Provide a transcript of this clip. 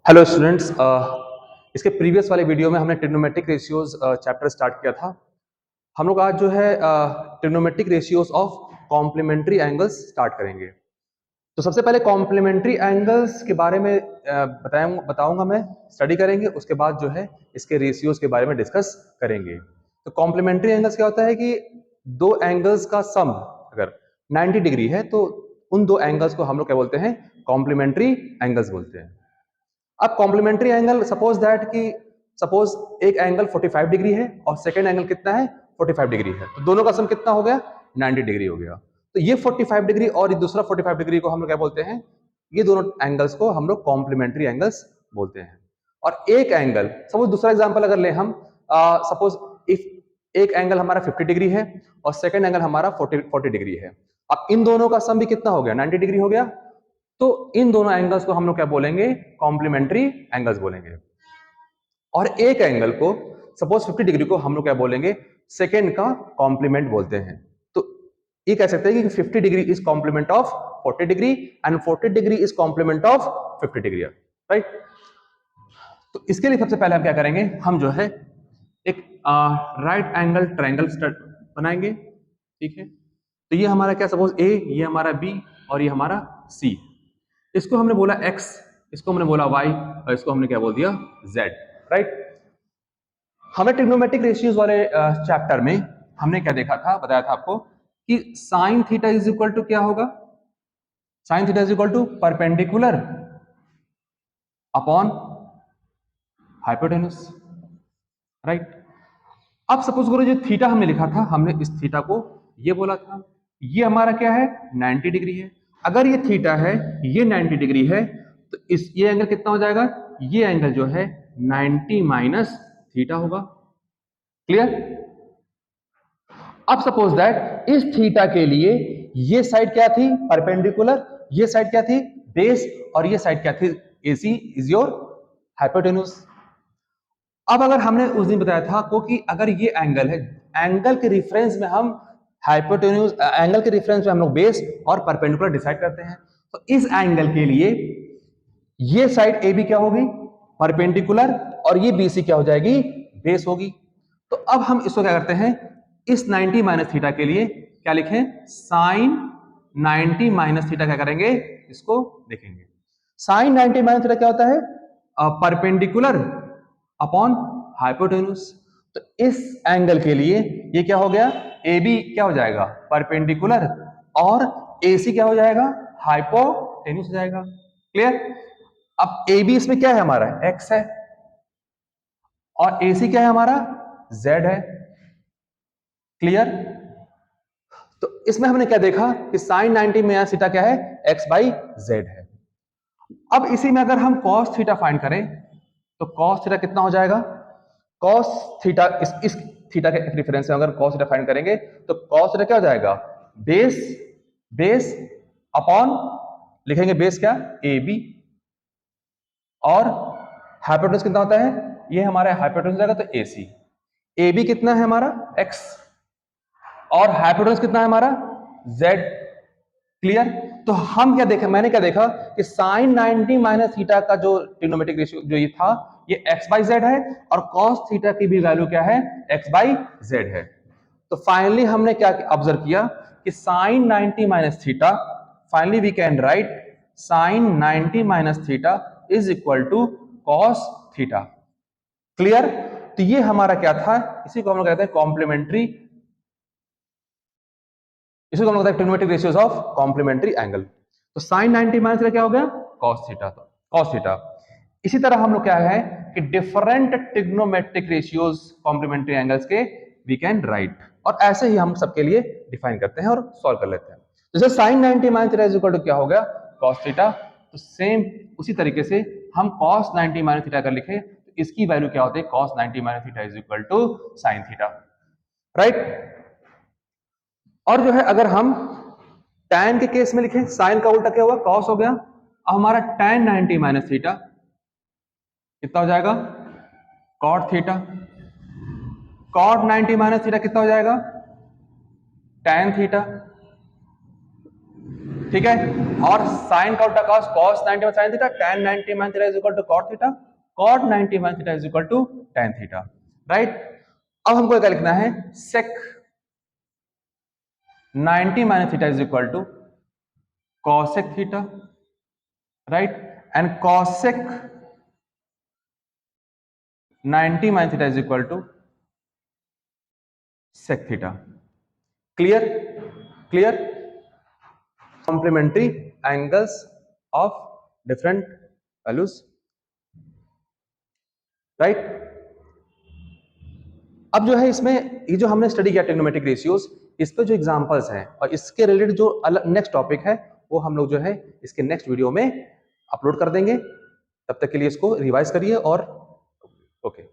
Hello students, इसके previous वाले video में हमने ट्रिग्नोमेट्रिक रेशियोज चैप्टर स्टार्ट किया था। हम लोग आज जो है trigonometric ratios of complementary angles start करेंगे। तो सबसे पहले कॉम्प्लीमेंट्री एंगल्स के बारे में बताऊंगा मैं, स्टडी करेंगे। उसके बाद जो है इसके रेशियोज के बारे में डिस्कस करेंगे। तो कॉम्प्लीमेंट्री एंगल्स क्या होता है कि दो एंगल्स का सम अगर 90 डिग्री है तो उन दो एंगल्स को हम लोग क्या बोलते हैं, कॉम्प्लीमेंट्री एंगल्स बोलते हैं। अब कॉम्प्लीमेंट्री एंगल सपोज एक एंगल 45 डिग्री है और सेकेंड एंगल कितना है, 45 डिग्री है, तो दोनों का सम कितना हो गया, 90 डिग्री हो गया। तो ये 45 डिग्री और ये दूसरा 45 डिग्री को हम लोग क्या बोलते हैं, ये दोनों एंगल्स को हम लोग कॉम्प्लीमेंट्री एंगल्स बोलते हैं। और एक एंगल, सपोज दूसरा एग्जांपल अगर ले हम, सपोज इफ एक एंगल हमारा 50 डिग्री है और सेकेंड एंगल हमारा 40 डिग्री है। अब इन दोनों का सम भी कितना हो गया, 90 डिग्री हो गया। तो इन दोनों एंगल्स को हम लोग क्या बोलेंगे, कॉम्प्लीमेंट्री एंगल्स बोलेंगे। और एक एंगल को, सपोज 50 डिग्री को हम लोग क्या बोलेंगे, सेकेंड का कॉम्प्लीमेंट बोलते हैं। तो ये कह सकते हैं कि 50 degree is complement of 40 degree and 40 degree is complement of 50 degree, right. तो इसके लिए सबसे पहले हम क्या करेंगे, हम जो है एक राइट एंगल ट्रायंगल बनाएंगे, ठीक है। तो ये हमारा क्या, सपोज ए, ये हमारा बी और ये हमारा सी। इसको हमने बोला x, इसको हमने बोला y और इसको हमने क्या बोल दिया, z, राइट। हमें ट्रिग्नोमेट्रिक रेशियोज वाले चैप्टर में हमने क्या देखा था, बताया था आपको कि sine theta is equal to क्या होगा, sine theta is equal to perpendicular upon hypotenuse, right. अब सपोज करो जो थीटा हमने लिखा था, हमने इस थीटा को ये बोला था, ये हमारा क्या है, 90 डिग्री है। अगर ये थीटा है, ये 90 डिग्री है, तो इस ये एंगल कितना हो जाएगा, ये एंगल जो है 90 माइनस थीटा होगा। क्लियर। अब सपोज दैट इस थीटा के लिए ये साइड क्या थी, परपेंडिकुलर, ये साइड क्या थी, बेस, और ये साइड क्या थी, AC इज योर हाइपोटेन्यूज। अब अगर हमने उस दिन बताया था को कि अगर ये एंगल है, एंगल के रेफरेंस में हम हाइपोटेन्यूज, एंगल के रेफरेंस में हम लोग बेस और परपेंडिकुलर डिसाइड करते हैं। तो इस एंगल के लिए ये साइड ए बी क्या होगी, परपेंडिकुलर, और ये BC क्या हो जाएगी, बेस होगी। तो अब हम इसको क्या करते हैं, इस 90 माइनस थीटा के लिए क्या लिखें, साइन 90 माइनस थीटा क्या करेंगे, इसको देखेंगे। साइन 90 माइनस थीटा क्या होता है, परपेंडिकुलर अपॉन हाइपोटेन्यूज। तो इस एंगल के लिए ये क्या हो गया, AB क्या हो जाएगा, परपेंडिकुलर, और AC क्या हो जाएगा, हाइपोटेन्यूज हो जाएगा। क्लियर। अब AB इसमें क्या है, हमारा x है, और AC क्या है, हमारा z है। क्लियर। तो इसमें हमने क्या देखा कि साइन 90 में थीटा क्या है, x बाई जेड है। अब इसी में अगर हम cos थीटा फाइंड करें तो cos थीटा कितना हो जाएगा, cos थीटा इस थीटा के रेफरेंस में अगर cos थीटा फाइंड करेंगे तो cos थीटा क्या हो जाएगा, बेस, बेस अपॉन, लिखेंगे बेस क्या, AB, और हाइपोटेन्यूज कितना होता है, ये हमारा हाइपोटेन्यूज जाएगा तो AC। AB कितना है हमारा, x, और हाइपोटेन्यूज कितना है हमारा, Z। क्लियर। तो हम क्या देखा, मैंने क्या देखा कि साइन 90 माइनस थीटा का जो ट्रिग्नोमेट्रिक रेशियो जो ये था, ये x बाई जेड है, और cos थीटा की भी वैल्यू क्या है, x बाई जेड है। तो फाइनली हमने क्या ऑब्जर्व किया कि sine 90 minus theta, finally we can write sine 90 minus theta is equal to cos theta. Clear. तो ये हमारा क्या था, इसी को हम लोग कहते हैं कॉम्प्लीमेंट्री, इसी को हम लोग कहते हैं trigonometric ratios of complementary angle. तो साइन 90 माइनस थीटा क्या हो गया, cos थीटा, तो cos थीटा। इसी तरह हम लोग क्या है कि different trigonometric ratios complementary angles के वी कैन राइट, और ऐसे ही हम सबके लिए डिफाइन करते हैं और सॉल्व कर लेते हैं। जैसे sine 90 minus theta is equal to क्या हो गया, cos थीटा। तो सेम उसी तरीके से हम cos 90 माइनस थीटा अगर लिखें तो इसकी वैल्यू क्या होती है, cos 90 minus theta is equal to sine theta, right. और जो है अगर हम tan के केस में लिखें, साइन का उल्टा क्या हुआ, cos हो गया। अब हमारा tan 90 माइनस थीटा कितना हो जाएगा, cot theta. cot 90 minus theta कितना हो जाएगा, tan थीटा। ठीक है। और साइन का उल्टा cos, cos 90 sin theta, tan 90 sin theta is equal to cot theta, cot 90 sin theta is equal to tan theta, right. अब हमको क्या लिखना है, sec 90 minus theta is equal to cosec theta, right, and cosec 90 minus theta is equal to sec theta. Clear? Clear? Complementary angles of different values, right? अब जो है इसमें ये जो हमने स्टडी किया ट्रिग्नोमेट्रिक रेशियोज, इस पे जो एग्जांपल्स हैं और इसके रिलेटेड जो नेक्स्ट टॉपिक है वो हम लोग जो है इसके नेक्स्ट वीडियो में अपलोड कर देंगे। तब तक के लिए इसको रिवाइज करिए और ओके।